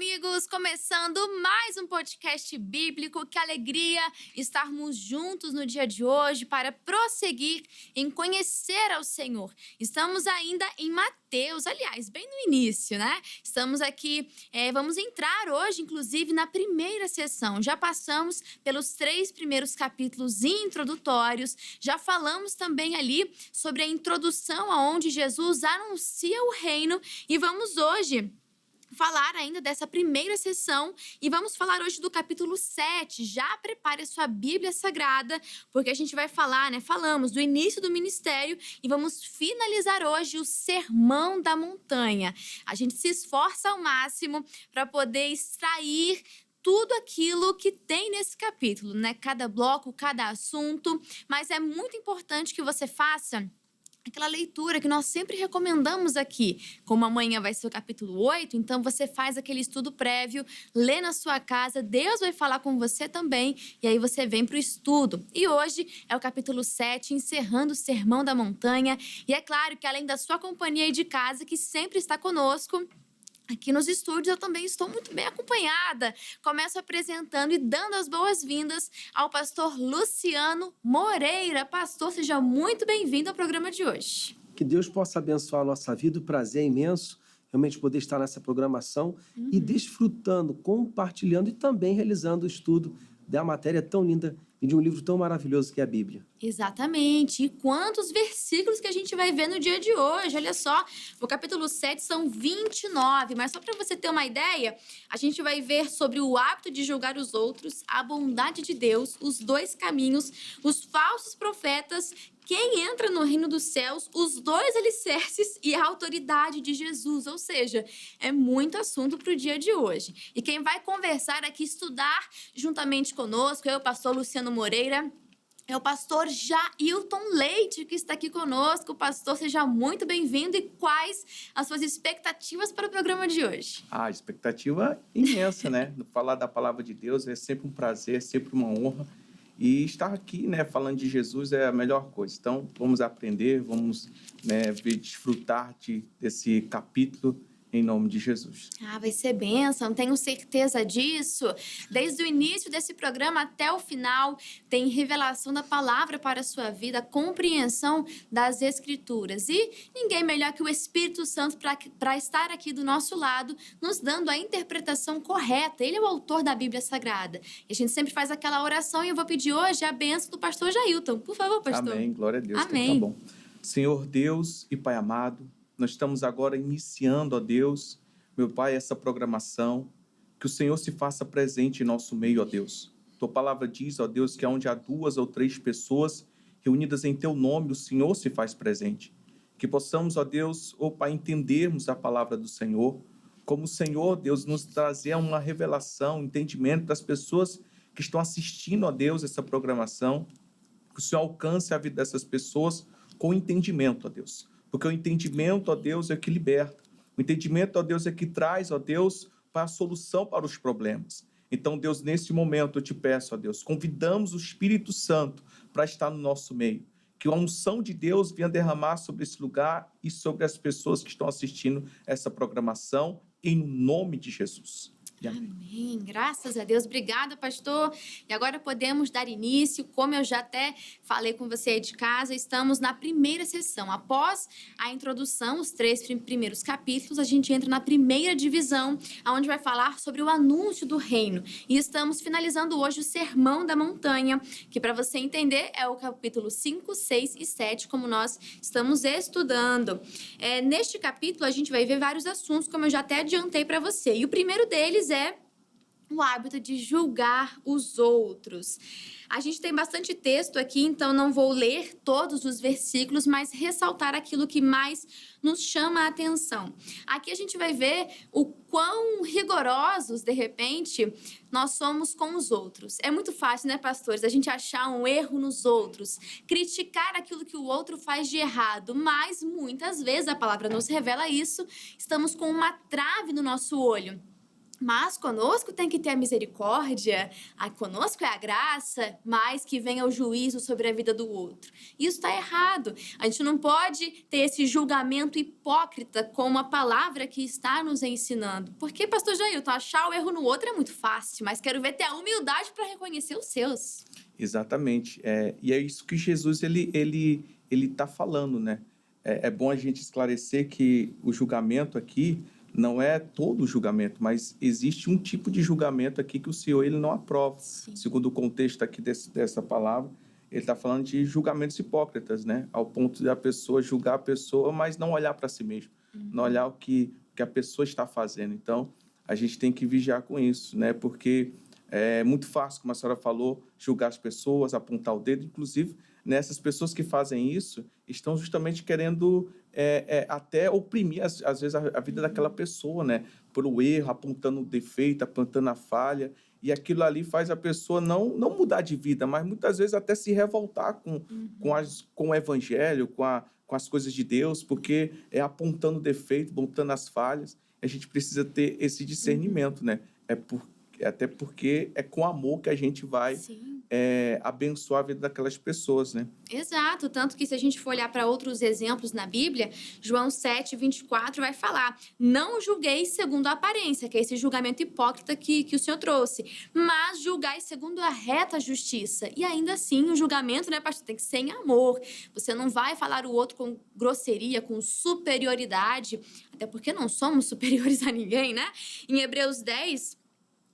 amigos! Começando mais um podcast bíblico. Que alegria estarmos juntos no dia de hoje para prosseguir em conhecer ao Senhor. Estamos ainda em Mateus, aliás, bem no início, né? Estamos aqui, vamos entrar hoje, inclusive, na primeira sessão. Já passamos pelos 3 primeiros capítulos introdutórios, já falamos também ali sobre a introdução aonde Jesus anuncia o reino e vamos hoje falar ainda dessa primeira sessão e vamos falar hoje do capítulo 7. Já prepare a sua Bíblia Sagrada, porque a gente vai falar, falamos do início do ministério e vamos finalizar hoje o Sermão da Montanha. A gente se esforça ao máximo para poder extrair tudo aquilo que tem nesse capítulo, Cada bloco, cada assunto, mas é muito importante que você faça aquela leitura que nós sempre recomendamos aqui. Como amanhã vai ser o capítulo 8, então você faz aquele estudo prévio, lê na sua casa, Deus vai falar com você também, e aí você vem para o estudo. E hoje é o capítulo 7, encerrando o Sermão da Montanha. E é claro que além da sua companhia aí de casa, que sempre está conosco, aqui nos estúdios eu também estou muito bem acompanhada. Começo apresentando e dando as boas-vindas ao pastor Luciano Moreira. Pastor, seja muito bem-vindo ao programa de hoje. Que Deus possa abençoar a nossa vida, o prazer é imenso realmente poder estar nessa programação e desfrutando, compartilhando e também realizando o estudo da matéria tão linda e de um livro tão maravilhoso que é a Bíblia. Exatamente. E quantos versículos que a gente vai ver no dia de hoje. Olha só, o capítulo 7 são 29, mas só para você ter uma ideia, a gente vai ver sobre o hábito de julgar os outros, a bondade de Deus, os 2 caminhos, os falsos profetas, quem entra no reino dos céus, os 2 alicerces e a autoridade de Jesus. Ou seja, é muito assunto para o dia de hoje. E quem vai conversar aqui, estudar juntamente conosco, eu, pastor Luciano Moreira, é o pastor Jailton Leite, que está aqui conosco. Pastor, seja muito bem-vindo. E quais as suas expectativas para o programa de hoje? A expectativa imensa, Falar da palavra de Deus é sempre um prazer, é sempre uma honra. E estar aqui, falando de Jesus é a melhor coisa. Então, vamos aprender, vamos desfrutar desse capítulo em nome de Jesus. Vai ser bênção, tenho certeza disso. Desde o início desse programa até o final, tem revelação da palavra para a sua vida, compreensão das Escrituras. E ninguém melhor que o Espírito Santo para estar aqui do nosso lado, nos dando a interpretação correta. Ele é o autor da Bíblia Sagrada. E a gente sempre faz aquela oração e eu vou pedir hoje a bênção do pastor Jailton. Por favor, pastor. Amém, glória a Deus. Amém. Então, tá bom. Senhor Deus e Pai amado, nós estamos agora iniciando, ó Deus, meu Pai, essa programação, que o Senhor se faça presente em nosso meio, ó Deus. Tua palavra diz, ó Deus, que onde há 2 ou 3 pessoas reunidas em Teu nome, o Senhor se faz presente. Que possamos, ó Deus, ó Pai, entendermos a palavra do Senhor, como o Senhor, Deus, nos trazer uma revelação, um entendimento das pessoas que estão assistindo, ó Deus, essa programação, que o Senhor alcance a vida dessas pessoas com entendimento, ó Deus. Porque o entendimento, ó Deus, é que liberta. O entendimento, ó Deus, é que traz, ó Deus, para a solução para os problemas. Então, Deus, nesse momento eu te peço, ó Deus, convidamos o Espírito Santo para estar no nosso meio. Que a unção de Deus venha derramar sobre esse lugar e sobre as pessoas que estão assistindo essa programação, em nome de Jesus. Amém. Graças a Deus. Obrigada, pastor. E agora podemos dar início. Como eu já até falei com você aí de casa, estamos na primeira sessão. Após a introdução, os 3 primeiros capítulos, a gente entra na primeira divisão, onde vai falar sobre o anúncio do reino. E estamos finalizando hoje o Sermão da Montanha, que para você entender é o capítulo 5, 6 e 7, como nós estamos estudando. Neste capítulo, a gente vai ver vários assuntos, como eu já até adiantei para você. E o primeiro deles é o hábito de julgar os outros. A gente tem bastante texto aqui, então não vou ler todos os versículos, mas ressaltar aquilo que mais nos chama a atenção. Aqui a gente vai ver o quão rigorosos, de repente, nós somos com os outros. É muito fácil, pastores, a gente achar um erro nos outros, criticar aquilo que o outro faz de errado, mas muitas vezes a palavra nos revela isso, estamos com uma trave no nosso olho. Mas conosco tem que ter a misericórdia, conosco é a graça, mas que venha o juízo sobre a vida do outro. Isso está errado. A gente não pode ter esse julgamento hipócrita como a palavra que está nos ensinando. Porque, pastor Jailton, achar o erro no outro é muito fácil, mas quero ver ter a humildade para reconhecer os seus. Exatamente. E é isso que Jesus ele está falando, né? É bom a gente esclarecer que o julgamento aqui não é todo o julgamento, mas existe um tipo de julgamento aqui que o Senhor ele não aprova. Sim. Segundo o contexto aqui dessa palavra, ele está falando de julgamentos hipócritas, né? Ao ponto da pessoa julgar a pessoa, mas não olhar para si mesmo, não olhar o que a pessoa está fazendo. Então, a gente tem que vigiar com isso, né? Porque é muito fácil, como a senhora falou, julgar as pessoas, apontar o dedo. Inclusive, essas pessoas que fazem isso estão justamente querendo até oprimir, às vezes, a vida daquela pessoa, né? Pelo erro, apontando o defeito, apontando a falha. E aquilo ali faz a pessoa não mudar de vida, mas muitas vezes até se revoltar com o evangelho, com as coisas de Deus, porque é apontando o defeito, apontando as falhas. A gente precisa ter esse discernimento, né? Até porque é com amor que a gente vai abençoar a vida daquelas pessoas, né? Exato, tanto que se a gente for olhar para outros exemplos na Bíblia, João 7:24 vai falar: não julgueis segundo a aparência, que é esse julgamento hipócrita que o Senhor trouxe, mas julgai segundo a reta justiça. E ainda assim, o julgamento, né, pastor, tem que ser em amor. Você não vai falar o outro com grosseria, com superioridade, até porque não somos superiores a ninguém, né? Em Hebreus 10,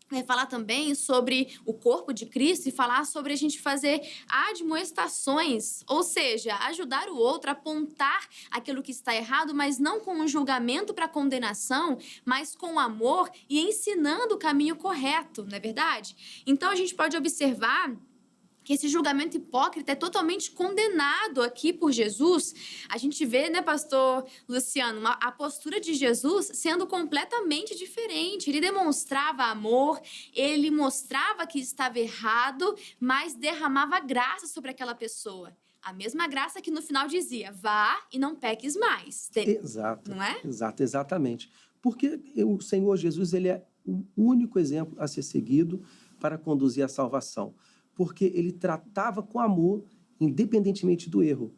vai falar também sobre o corpo de Cristo e falar sobre a gente fazer admoestações, ou seja, ajudar o outro a apontar aquilo que está errado, mas não com um julgamento para condenação, mas com amor e ensinando o caminho correto, não é verdade? Então a gente pode observar que esse julgamento hipócrita é totalmente condenado aqui por Jesus. A gente vê, né, pastor Luciano, a postura de Jesus sendo completamente diferente. Ele demonstrava amor, ele mostrava que estava errado, mas derramava graça sobre aquela pessoa. A mesma graça que no final dizia: vá e não peques mais. Exato. Não é? Exato, exatamente. Porque o Senhor Jesus, ele é o único exemplo a ser seguido para conduzir à salvação. Porque ele tratava com amor, independentemente do erro.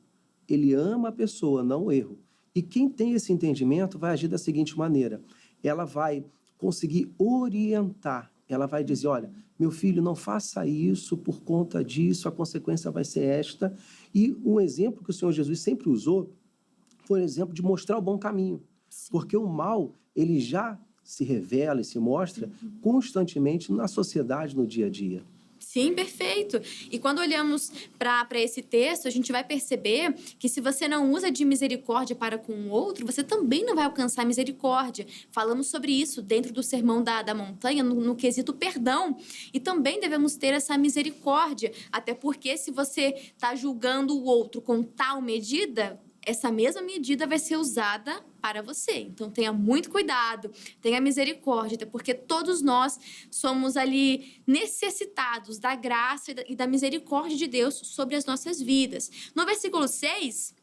Ele ama a pessoa, não o erro. E quem tem esse entendimento vai agir da seguinte maneira: ela vai conseguir orientar, ela vai dizer: olha, meu filho, não faça isso por conta disso, a consequência vai ser esta. E um exemplo que o Senhor Jesus sempre usou foi o exemplo de mostrar o bom caminho. Sim. Porque o mal, ele já se revela e se mostra constantemente na sociedade, no dia a dia. Sim, perfeito. E quando olhamos para esse texto, a gente vai perceber que se você não usa de misericórdia para com o outro, você também não vai alcançar misericórdia. Falamos sobre isso dentro do Sermão da Montanha, no quesito perdão. E também devemos ter essa misericórdia, até porque se você está julgando o outro com tal medida, essa mesma medida vai ser usada para você. Então, tenha muito cuidado, tenha misericórdia, até porque todos nós somos ali necessitados da graça e da misericórdia de Deus sobre as nossas vidas. No versículo 6...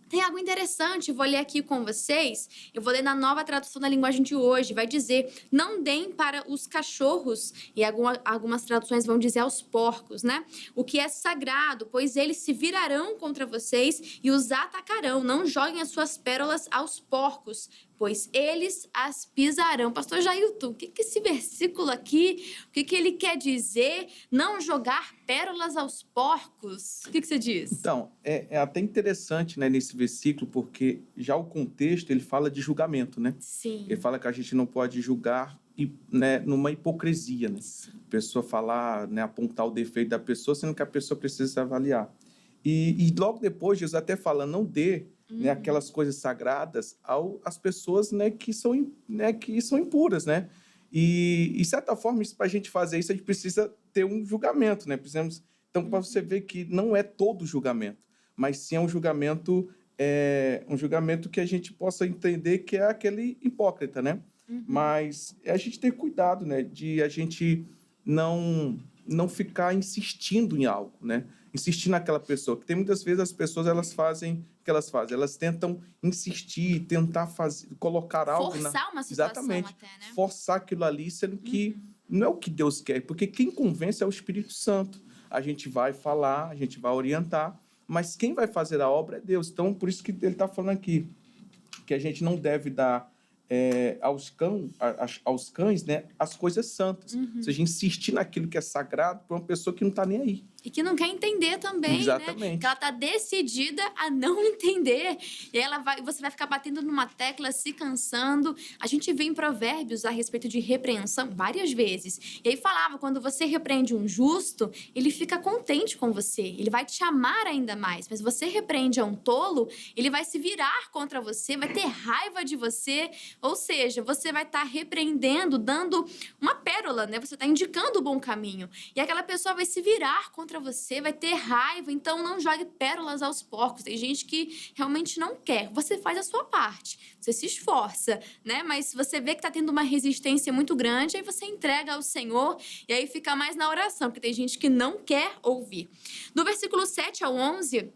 tem algo interessante, vou ler aqui com vocês. Eu vou ler na Nova Tradução da Linguagem de hoje. Vai dizer: não deem para os cachorros, e algumas traduções vão dizer aos porcos, né? O que é sagrado, pois eles se virarão contra vocês e os atacarão. Não joguem as suas pérolas aos porcos, pois eles as pisarão. Pastor Jailton, o que esse versículo aqui, o que ele quer dizer? Não jogar pérolas aos porcos? O que você diz? Então, é até interessante, né, nesse versículo, porque já o contexto, ele fala de julgamento, né? Sim. Ele fala que a gente não pode julgar, né, numa hipocrisia, né? Sim. A pessoa falar, né, apontar o defeito da pessoa, sendo que a pessoa precisa se avaliar. E logo depois, Jesus até fala: não dê, né, aquelas coisas sagradas às pessoas, né, que são impuras, né? E, de certa forma, para a gente fazer isso, a gente precisa ter um julgamento, né? Então, para você ver que não é todo julgamento, mas sim é um julgamento que a gente possa entender que é aquele hipócrita, né? Mas a gente ter cuidado, né, de a gente não não ficar insistindo em algo, né? Insistir naquela pessoa. Porque tem muitas vezes as pessoas, elas fazem o que elas fazem. Elas tentam insistir, tentar colocar algo... Forçar uma situação. Exatamente. Até, né? Forçar aquilo ali, sendo que não é o que Deus quer. Porque quem convence é o Espírito Santo. A gente vai falar, a gente vai orientar, mas quem vai fazer a obra é Deus. Então, por isso que ele está falando aqui, que a gente não deve dar aos cães, né, as coisas santas. Ou seja, insistir naquilo que é sagrado para uma pessoa que não está nem aí. E que não quer entender também, Exatamente. né? Que ela tá decidida a não entender. E aí você vai ficar batendo numa tecla, se cansando. A gente vê em Provérbios a respeito de repreensão várias vezes. E aí falava, quando você repreende um justo, ele fica contente com você. Ele vai te amar ainda mais. Mas você repreende a um tolo, ele vai se virar contra você, vai ter raiva de você. Ou seja, você vai estar repreendendo, dando uma pérola, né? Você está indicando o bom caminho. E aquela pessoa vai se virar contra você, vai ter raiva, então não jogue pérolas aos porcos. Tem gente que realmente não quer. Você faz a sua parte, você se esforça, né? Mas se você vê que tá tendo uma resistência muito grande, aí você entrega ao Senhor e aí fica mais na oração, porque tem gente que não quer ouvir. Do versículo 7 ao 11...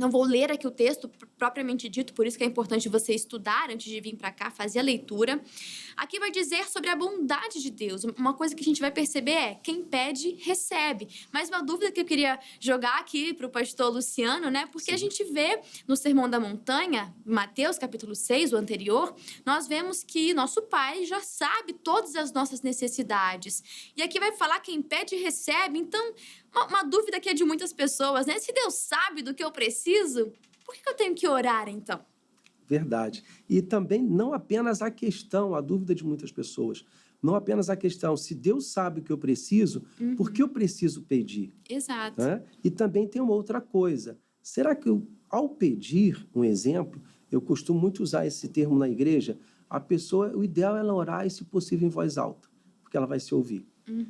Não vou ler aqui o texto propriamente dito, por isso que é importante você estudar antes de vir para cá, fazer a leitura. Aqui vai dizer sobre a bondade de Deus. Uma coisa que a gente vai perceber é, quem pede, recebe. Mas uma dúvida que eu queria jogar aqui para o pastor Luciano, né? Porque a gente vê no Sermão da Montanha, Mateus capítulo 6, o anterior, nós vemos que nosso Pai já sabe todas as nossas necessidades. E aqui vai falar quem pede, recebe. Então, uma dúvida que é de muitas pessoas, né? Se Deus sabe do que eu preciso, por que eu tenho que orar, então? Verdade. E também não apenas a questão, a dúvida de muitas pessoas, não apenas a questão, se Deus sabe o que eu preciso, por que eu preciso pedir? Exato. Né? E também tem uma outra coisa. Será que ao pedir, um exemplo, eu costumo muito usar esse termo na igreja, a pessoa, o ideal é ela orar e, se possível, em voz alta, porque ela vai se ouvir.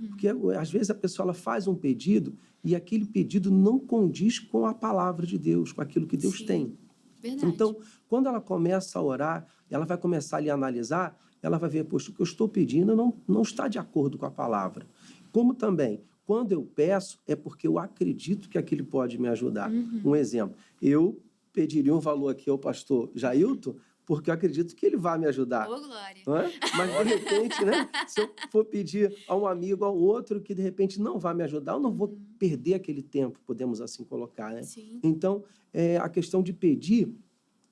Porque, às vezes, a pessoa ela faz um pedido e aquele pedido não condiz com a palavra de Deus, com aquilo que Deus tem. Verdade. Então, quando ela começa a orar, ela vai começar ali a analisar, ela vai ver, poxa, o que eu estou pedindo não está de acordo com a palavra. Como também, quando eu peço, é porque eu acredito que aquilo pode me ajudar. Um exemplo, eu pediria um valor aqui ao pastor Jailton, porque eu acredito que ele vai me ajudar. Ô, glória. Não é? Mas, de repente, né, se eu for pedir a um amigo, a outro, que, de repente, não vai me ajudar, eu não vou perder aquele tempo, podemos assim colocar, né? Sim. Então, a questão de pedir,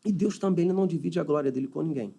e Deus também não divide a glória dele com ninguém,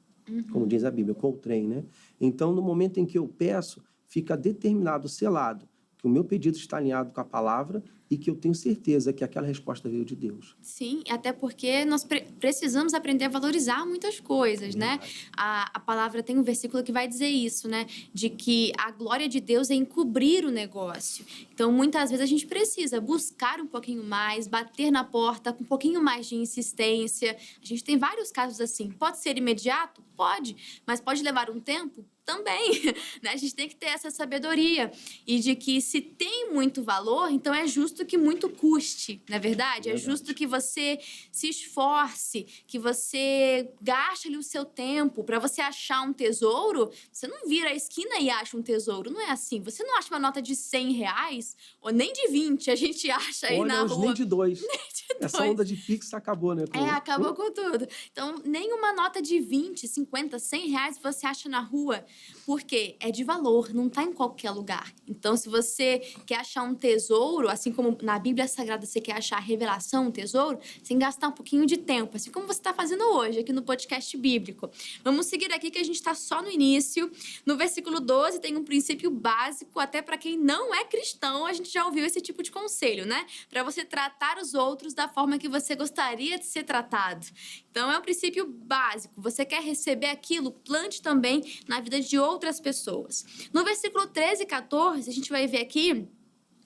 como diz a Bíblia, com o trem, né? Então, no momento em que eu peço, fica determinado, selado, que o meu pedido está alinhado com a palavra e que eu tenho certeza que aquela resposta veio de Deus. Sim, até porque nós precisamos aprender a valorizar muitas coisas, né? A palavra tem um versículo que vai dizer isso, né? De que a glória de Deus é encobrir o negócio. Então, muitas vezes a gente precisa buscar um pouquinho mais, bater na porta com um pouquinho mais de insistência. A gente tem vários casos assim. Pode ser imediato? Pode. Mas pode levar um tempo? Também, né? A gente tem que ter essa sabedoria e de que se tem muito valor, então é justo que muito custe, não é verdade? É justo que você se esforce, que você gaste ali o seu tempo para você achar um tesouro. Você não vira a esquina e acha um tesouro, não é assim. Você não acha uma nota de R$100 ou nem de 20, a gente acha aí na rua. Nem de 2. Nem de 2. Essa onda de Pix acabou, né? Acabou com tudo. Então, nenhuma nota de 20, 50, R$100 você acha na rua. Porque é de valor, não está em qualquer lugar. Então, se você quer achar um tesouro, assim como na Bíblia Sagrada você quer achar a revelação, um tesouro, você tem que gastar um pouquinho de tempo, assim como você está fazendo hoje aqui no podcast bíblico. Vamos seguir aqui que a gente está só no início. No versículo 12 tem um princípio básico, até para quem não é cristão, a gente já ouviu esse tipo de conselho, né? Para você tratar os outros da forma que você gostaria de ser tratado. Então, é um princípio básico. Você quer receber aquilo, plante também na vida de outras pessoas. No versículo 13 e 14, a gente vai ver aqui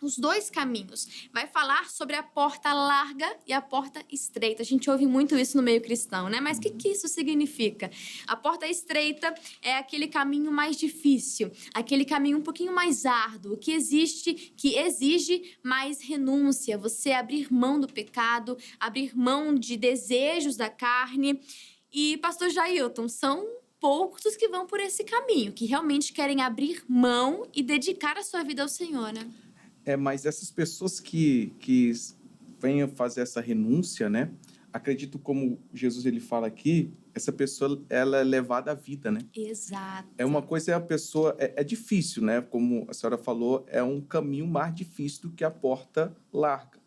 os dois caminhos. Vai falar sobre a porta larga e a porta estreita. A gente ouve muito isso no meio cristão, né? Mas o que isso significa? A porta estreita é aquele caminho mais difícil, aquele caminho um pouquinho mais árduo, que exige mais renúncia, você abrir mão do pecado, abrir mão de desejos da carne. E, pastor Jailton, são poucos os que vão por esse caminho, que realmente querem abrir mão e dedicar a sua vida ao Senhor, né? Mas essas pessoas que venham fazer essa renúncia, né? Acredito como Jesus ele fala aqui, essa pessoa ela é levada à vida, né? Exato. É uma coisa, a pessoa é difícil, né? Como a senhora falou, é um caminho mais difícil do que a porta larga,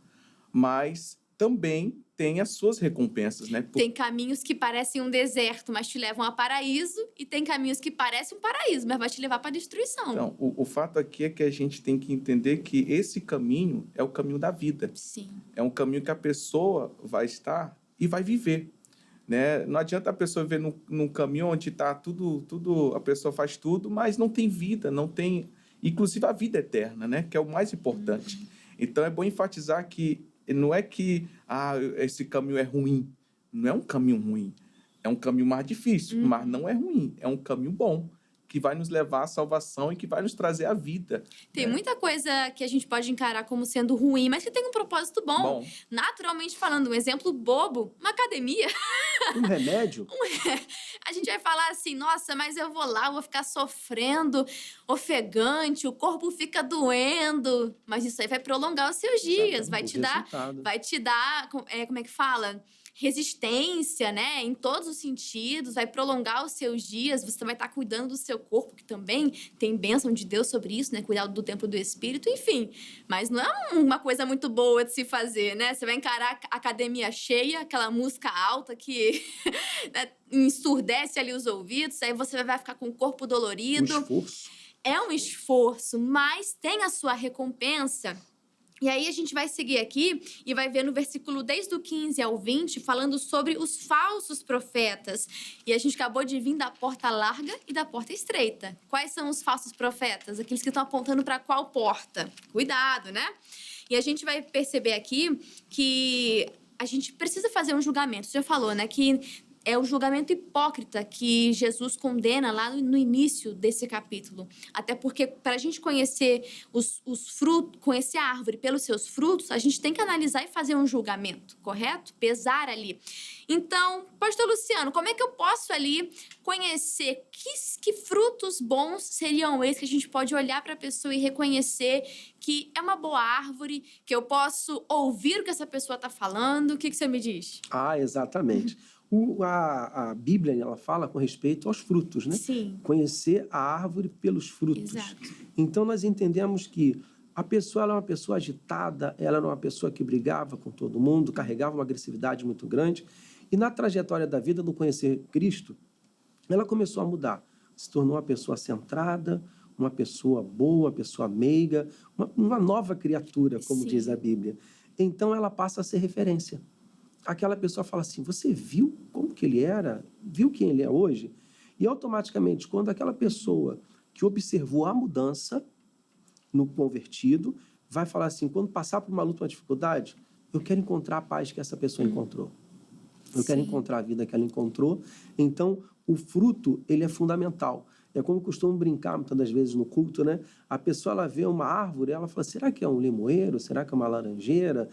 mas também tem as suas recompensas, né? Tem caminhos que parecem um deserto, mas te levam a paraíso, e tem caminhos que parecem um paraíso, mas vai te levar para destruição. Então, o fato aqui é que a gente tem que entender que esse caminho é o caminho da vida. Sim. É um caminho que a pessoa vai estar e vai viver, né? Não adianta a pessoa viver num caminho onde está tudo, a pessoa faz tudo, mas não tem vida, não tem, inclusive a vida eterna, né? Que é o mais importante. Então, é bom enfatizar que não é que esse caminho é ruim. Não é um caminho ruim. É um caminho mais difícil, mas não é ruim. É um caminho bom, que vai nos levar à salvação e que vai nos trazer a vida. Tem muita coisa que a gente pode encarar como sendo ruim, mas que tem um propósito bom. Naturalmente falando, um exemplo bobo, uma academia. Um remédio? A gente vai falar assim, nossa, mas eu vou lá, vou ficar sofrendo, ofegante, o corpo fica doendo. Mas isso aí vai prolongar os seus dias, vai te dar, como é que fala? Resistência, né? Em todos os sentidos, vai prolongar os seus dias, você vai estar cuidando do seu corpo, que também tem bênção de Deus sobre isso, né? Cuidar do templo do Espírito, enfim. Mas não é uma coisa muito boa de se fazer, né? Você vai encarar a academia cheia, aquela música alta que né, ensurdece ali os ouvidos, aí você vai ficar com o corpo dolorido. Um esforço. É um esforço, mas tem a sua recompensa. E aí a gente vai seguir aqui e vai ver no versículo desde o 15 ao 20, falando sobre os falsos profetas. E a gente acabou de vir da porta larga e da porta estreita. Quais são os falsos profetas? Aqueles que estão apontando para qual porta? Cuidado, né? E a gente vai perceber aqui que a gente precisa fazer um julgamento. Você já falou, né? Que é o julgamento hipócrita que Jesus condena lá no início desse capítulo. Até porque, para a gente conhecer os frutos, conhecer a árvore pelos seus frutos, a gente tem que analisar e fazer um julgamento, correto? Pesar ali. Então, pastor Luciano, como é que eu posso ali conhecer que frutos bons seriam esses que a gente pode olhar para a pessoa e reconhecer que é uma boa árvore, que eu posso ouvir o que essa pessoa está falando? O que você me diz? Exatamente. A Bíblia, ela fala com respeito aos frutos, né? Sim. Conhecer a árvore pelos frutos. Exato. Então, nós entendemos que a pessoa ela é uma pessoa agitada, ela era uma pessoa que brigava com todo mundo, carregava uma agressividade muito grande. E na trajetória da vida, no conhecer Cristo, ela começou a mudar. Se tornou uma pessoa centrada, uma pessoa boa, uma pessoa meiga, uma nova criatura, como Sim. diz a Bíblia. Então, ela passa a ser referência. Aquela pessoa fala assim, você viu como que ele era? Viu quem ele é hoje? E automaticamente, quando aquela pessoa que observou a mudança no convertido, vai falar assim, quando passar por uma luta, uma dificuldade, eu quero encontrar a paz que essa pessoa encontrou. Eu quero encontrar a vida que ela encontrou. Então, o fruto, ele é fundamental. É como costumo brincar muitas das vezes no culto, né? A pessoa, ela vê uma árvore, ela fala, será que é um limoeiro? Será que é uma laranjeira?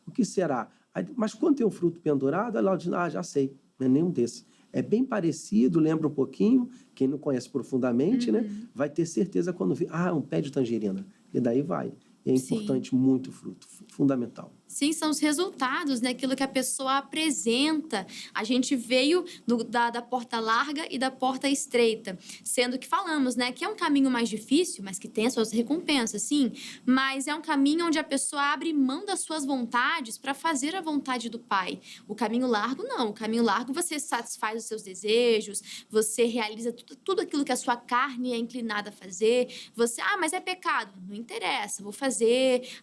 O que será? Mas quando tem um fruto pendurado, ela diz, já sei, não é nenhum desses. É bem parecido, lembra um pouquinho, quem não conhece profundamente, né? Vai ter certeza quando vê, um pé de tangerina. E daí vai. E é importante, muito fruto, fundamental. Sim, são os resultados, né? Aquilo que a pessoa apresenta. A gente veio da porta larga e da porta estreita. Sendo que falamos, né? Que é um caminho mais difícil, mas que tem as suas recompensas, sim. Mas é um caminho onde a pessoa abre mão das suas vontades para fazer a vontade do Pai. O caminho largo, não. O caminho largo, você satisfaz os seus desejos, você realiza tudo aquilo que a sua carne é inclinada a fazer. Você, mas é pecado. Não interessa, vou fazer.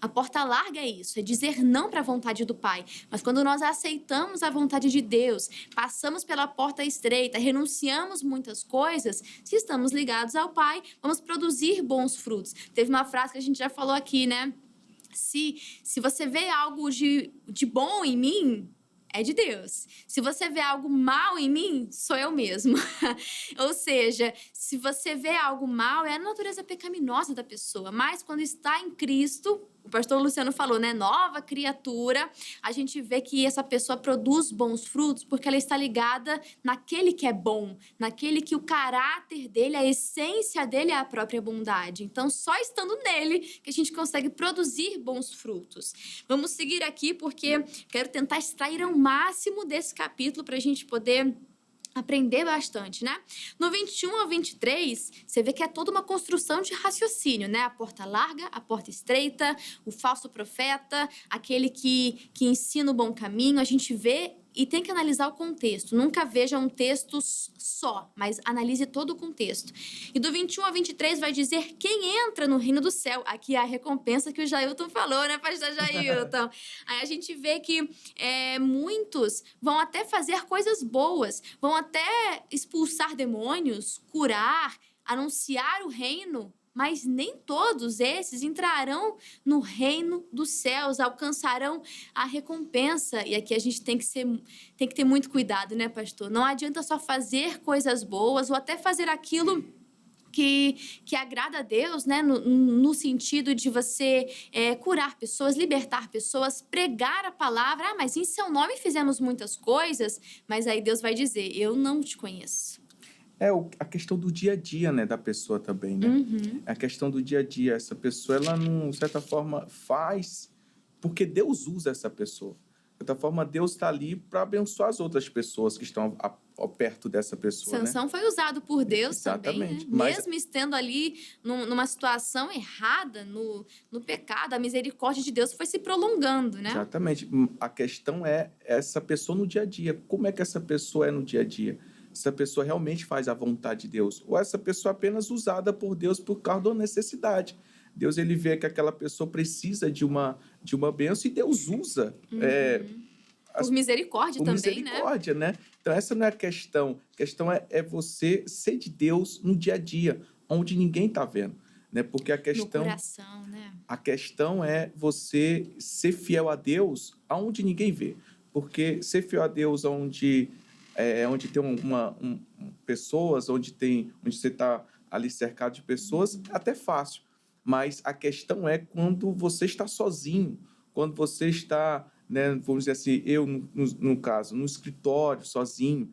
A porta larga é isso, é dizer não para a vontade do Pai. Mas quando nós aceitamos a vontade de Deus, passamos pela porta estreita, renunciamos muitas coisas, se estamos ligados ao Pai, vamos produzir bons frutos. Teve uma frase que a gente já falou aqui, né? Se você vê algo de bom em mim, é de Deus. Se você vê algo mal em mim, sou eu mesmo. Ou seja, se você vê algo mal, é a natureza pecaminosa da pessoa. Mas quando está em Cristo, o pastor Luciano falou, né? Nova criatura. A gente vê que essa pessoa produz bons frutos porque ela está ligada naquele que é bom, naquele que o caráter dele, a essência dele é a própria bondade. Então, só estando nele que a gente consegue produzir bons frutos. Vamos seguir aqui porque quero tentar extrair ao máximo desse capítulo para a gente poder aprender bastante, né? No 21 ao 23, você vê que é toda uma construção de raciocínio, né? A porta larga, a porta estreita, o falso profeta, aquele que ensina o bom caminho. A gente vê e tem que analisar o contexto. Nunca veja um texto só, mas analise todo o contexto. E do 21 ao 23 vai dizer quem entra no reino do céu. Aqui é a recompensa que o Jailton falou, né, pastor Jailton? Aí a gente vê que muitos vão até fazer coisas boas, vão até expulsar demônios, curar, anunciar o reino, mas nem todos esses entrarão no reino dos céus, alcançarão a recompensa. E aqui a gente tem que ter muito cuidado, né, pastor? Não adianta só fazer coisas boas ou até fazer aquilo que agrada a Deus, né? No sentido de você curar pessoas, libertar pessoas, pregar a palavra. Mas em seu nome fizemos muitas coisas, mas aí Deus vai dizer, eu não te conheço. A questão do dia a dia, né, da pessoa também, né? Uhum. A questão do dia a dia. Essa pessoa, ela, de certa forma, faz porque Deus usa essa pessoa. De certa forma, Deus está ali para abençoar as outras pessoas que estão perto dessa pessoa, Sansão, né? foi usado por Deus Exatamente. também, né? Mas Mesmo estando ali numa situação errada, no pecado, a misericórdia de Deus foi se prolongando, né? Exatamente. A questão é essa pessoa no dia a dia. Como é que essa pessoa é no dia a dia? Essa pessoa realmente faz a vontade de Deus? Ou essa pessoa é apenas usada por Deus por causa da necessidade? Deus, ele vê que aquela pessoa precisa de uma bênção e Deus usa. Por misericórdia Por também, misericórdia, né? Então, essa não é a questão. A questão é você ser de Deus no dia a dia, onde ninguém está vendo. Né? Porque a questão... No coração, né? A questão é você ser fiel a Deus aonde ninguém vê. Porque ser fiel a Deus onde tem pessoas, onde você está ali cercado de pessoas, é até fácil. Mas a questão é quando você está sozinho, quando você está, né, vamos dizer assim, eu, no caso, no escritório, sozinho.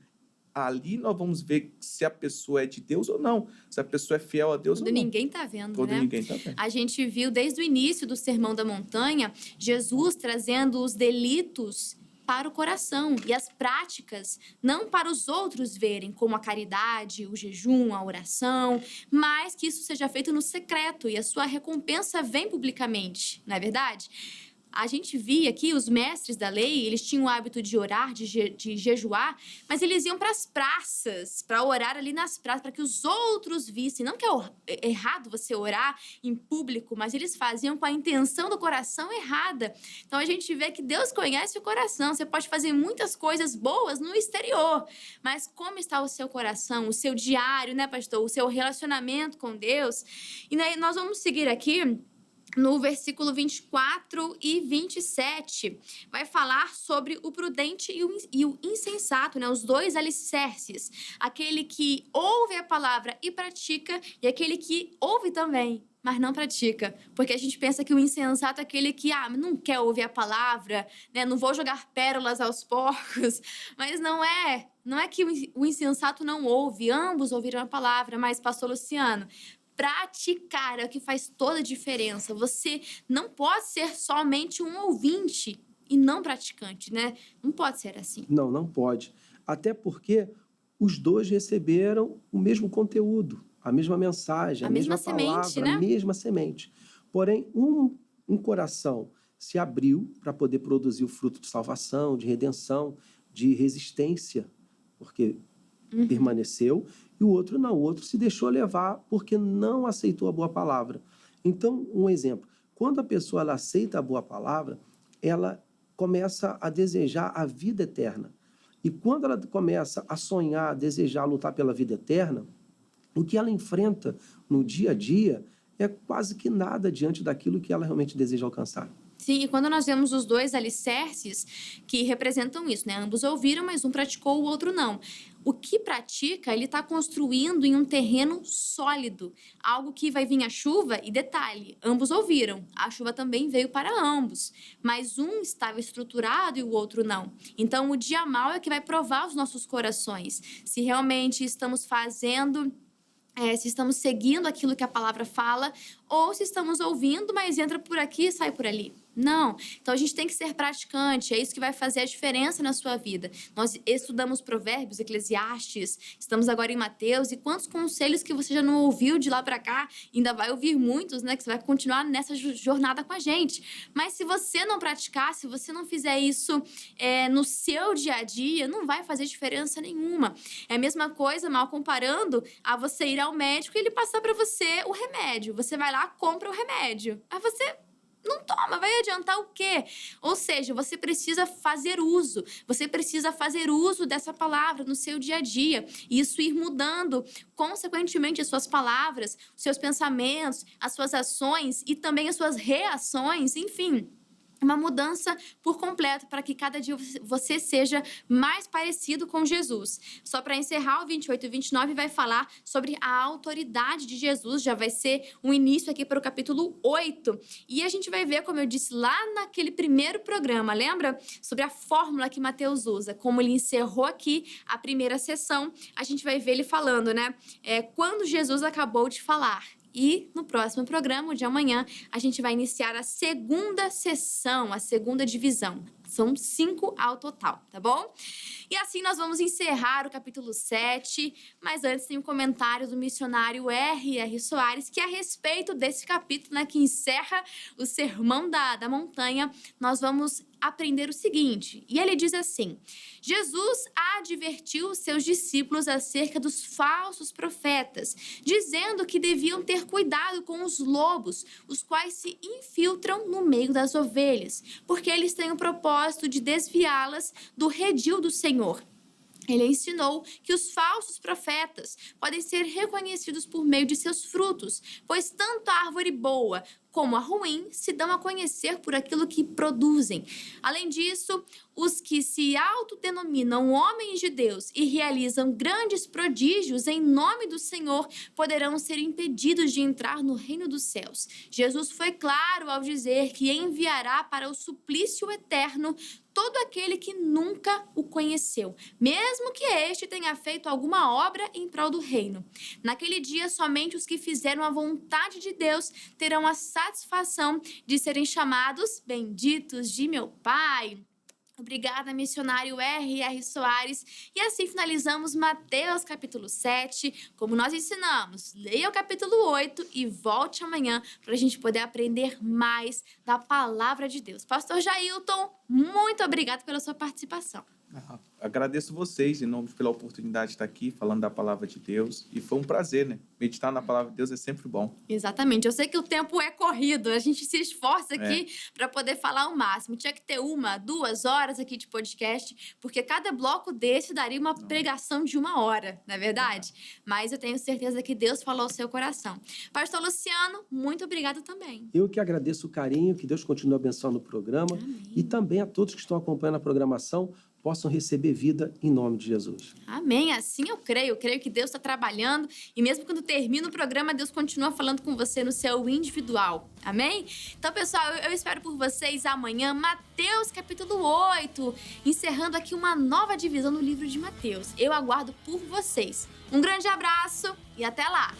Ali nós vamos ver se a pessoa é de Deus ou não, se a pessoa é fiel a Deus Quando ou não. ninguém está vendo, Quando né? ninguém está vendo. A gente viu desde o início do Sermão da Montanha, Jesus trazendo os delitos para o coração e as práticas, não para os outros verem, como a caridade, o jejum, a oração, mas que isso seja feito no secreto e a sua recompensa vem publicamente, não é verdade? A gente via aqui, os mestres da lei, eles tinham o hábito de orar, de jejuar, mas eles iam para as praças, para orar ali nas praças, para que os outros vissem. Não que é errado você orar em público, mas eles faziam com a intenção do coração errada. Então, a gente vê que Deus conhece o coração. Você pode fazer muitas coisas boas no exterior, mas como está o seu coração, o seu diário, né, pastor? O seu relacionamento com Deus. E daí nós vamos seguir aqui no versículo 24 e 27, vai falar sobre o prudente e o insensato, né? Os dois alicerces. Aquele que ouve a palavra e pratica, e aquele que ouve também, mas não pratica. Porque a gente pensa que o insensato é aquele que não quer ouvir a palavra, né? Não vou jogar pérolas aos porcos. Mas não é. Não é que o insensato não ouve. Ambos ouviram a palavra, mas, pastor Luciano, praticar é o que faz toda a diferença. Você não pode ser somente um ouvinte e não praticante, né? Não pode ser assim. Não pode. Até porque os dois receberam o mesmo conteúdo, a mesma mensagem, a mesma palavra, semente, né? a mesma semente. Porém, um coração se abriu para poder produzir o fruto de salvação, de redenção, de resistência, porque permaneceu, e o outro não. O outro se deixou levar porque não aceitou a boa palavra. Então, um exemplo. Quando a pessoa ela aceita a boa palavra, ela começa a desejar a vida eterna. E quando ela começa a sonhar, a desejar, lutar pela vida eterna, o que ela enfrenta no dia a dia é quase que nada diante daquilo que ela realmente deseja alcançar. Sim, e quando nós vemos os dois alicerces que representam isso, né? Ambos ouviram, mas um praticou, o outro não. O que pratica, ele está construindo em um terreno sólido, algo que vai vir a chuva, e detalhe, ambos ouviram, a chuva também veio para ambos, mas um estava estruturado e o outro não. Então, o dia mau é que vai provar os nossos corações, se realmente estamos fazendo... se estamos seguindo aquilo que a palavra fala, ou se estamos ouvindo, mas entra por aqui e sai por ali. Não. Então, a gente tem que ser praticante. É isso que vai fazer a diferença na sua vida. Nós estudamos Provérbios, Eclesiastes, estamos agora em Mateus. E quantos conselhos que você já não ouviu de lá para cá? Ainda vai ouvir muitos, né? Que você vai continuar nessa jornada com a gente. Mas se você não praticar, se você não fizer isso no seu dia a dia, não vai fazer diferença nenhuma. É a mesma coisa, mal comparando, a você ir ao médico e ele passar para você o remédio. Você vai lá, compra o remédio. Aí você... não toma, vai adiantar o quê? Ou seja, você precisa fazer uso. Você precisa fazer uso dessa palavra no seu dia a dia. E isso ir mudando, consequentemente, as suas palavras, os seus pensamentos, as suas ações e também as suas reações, enfim... uma mudança por completo para que cada dia você seja mais parecido com Jesus. Só para encerrar, o 28 e 29 vai falar sobre a autoridade de Jesus. Já vai ser um início aqui para o capítulo 8. E a gente vai ver, como eu disse lá naquele primeiro programa, lembra? Sobre a fórmula que Mateus usa. Como ele encerrou aqui a primeira sessão, a gente vai ver ele falando, né? Quando Jesus acabou de falar. E no próximo programa, o de amanhã, a gente vai iniciar a segunda sessão, a segunda divisão. São 5 ao total, tá bom? E assim nós vamos encerrar o capítulo 7, mas antes tem um comentário do missionário R.R. Soares, que a respeito desse capítulo, né, que encerra o Sermão da Montanha, nós vamos aprender o seguinte, e ele diz assim: Jesus advertiu os seus discípulos acerca dos falsos profetas, dizendo que deviam ter cuidado com os lobos, os quais se infiltram no meio das ovelhas, porque eles têm o propósito de desviá-las do redil do Senhor. Ele ensinou que os falsos profetas podem ser reconhecidos por meio de seus frutos, pois tanto a árvore boa como a ruim se dão a conhecer por aquilo que produzem. Além disso, os que se autodenominam homens de Deus e realizam grandes prodígios em nome do Senhor poderão ser impedidos de entrar no reino dos céus. Jesus foi claro ao dizer que enviará para o suplício eterno todo aquele que nunca o conheceu, mesmo que este tenha feito alguma obra em prol do reino. Naquele dia, somente os que fizeram a vontade de Deus terão a satisfação de serem chamados benditos de meu Pai. Obrigada, missionário R.R. Soares. E assim finalizamos Mateus capítulo 7. Como nós ensinamos, leia o capítulo 8 e volte amanhã para a gente poder aprender mais da palavra de Deus. Pastor Jailton, muito obrigado pela sua participação. Agradeço vocês, em nome pela oportunidade de estar aqui falando da palavra de Deus. E foi um prazer, né? Meditar na palavra de Deus é sempre bom. Exatamente. Eu sei que o tempo é corrido. A gente se esforça aqui para poder falar o máximo. Tinha que ter 1, 2 horas aqui de podcast, porque cada bloco desse daria uma pregação de 1 hora, não é verdade? Mas eu tenho certeza que Deus falou ao seu coração. Pastor Luciano, muito obrigada também. Eu que agradeço o carinho, que Deus continue abençoando o programa. Amém. E também a todos que estão acompanhando a programação, possam receber vida em nome de Jesus. Amém. Assim eu creio. Eu creio que Deus está trabalhando e mesmo quando termina o programa, Deus continua falando com você no seu individual. Amém? Então, pessoal, eu espero por vocês amanhã, Mateus capítulo 8, encerrando aqui uma nova divisão no livro de Mateus. Eu aguardo por vocês. Um grande abraço e até lá!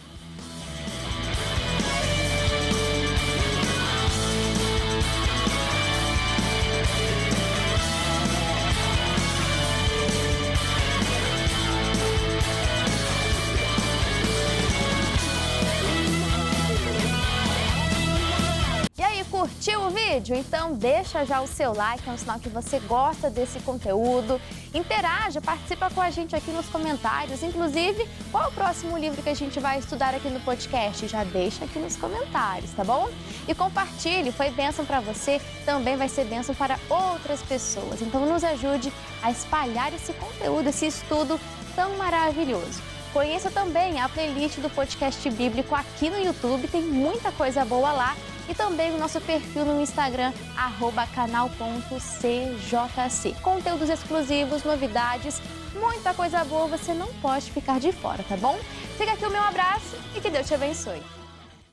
Curtiu o vídeo? Então deixa já o seu like, é um sinal que você gosta desse conteúdo. Interaja, participa com a gente aqui nos comentários. Inclusive, qual é o próximo livro que a gente vai estudar aqui no podcast? Já deixa aqui nos comentários, tá bom? E compartilhe, foi bênção para você, também vai ser bênção para outras pessoas. Então nos ajude a espalhar esse conteúdo, esse estudo tão maravilhoso. Conheça também a playlist do podcast bíblico aqui no YouTube, tem muita coisa boa lá. e também o nosso perfil no Instagram, @canal.cjc. Conteúdos exclusivos, novidades, muita coisa boa, você não pode ficar de fora, tá bom? Fica aqui o meu abraço e que Deus te abençoe.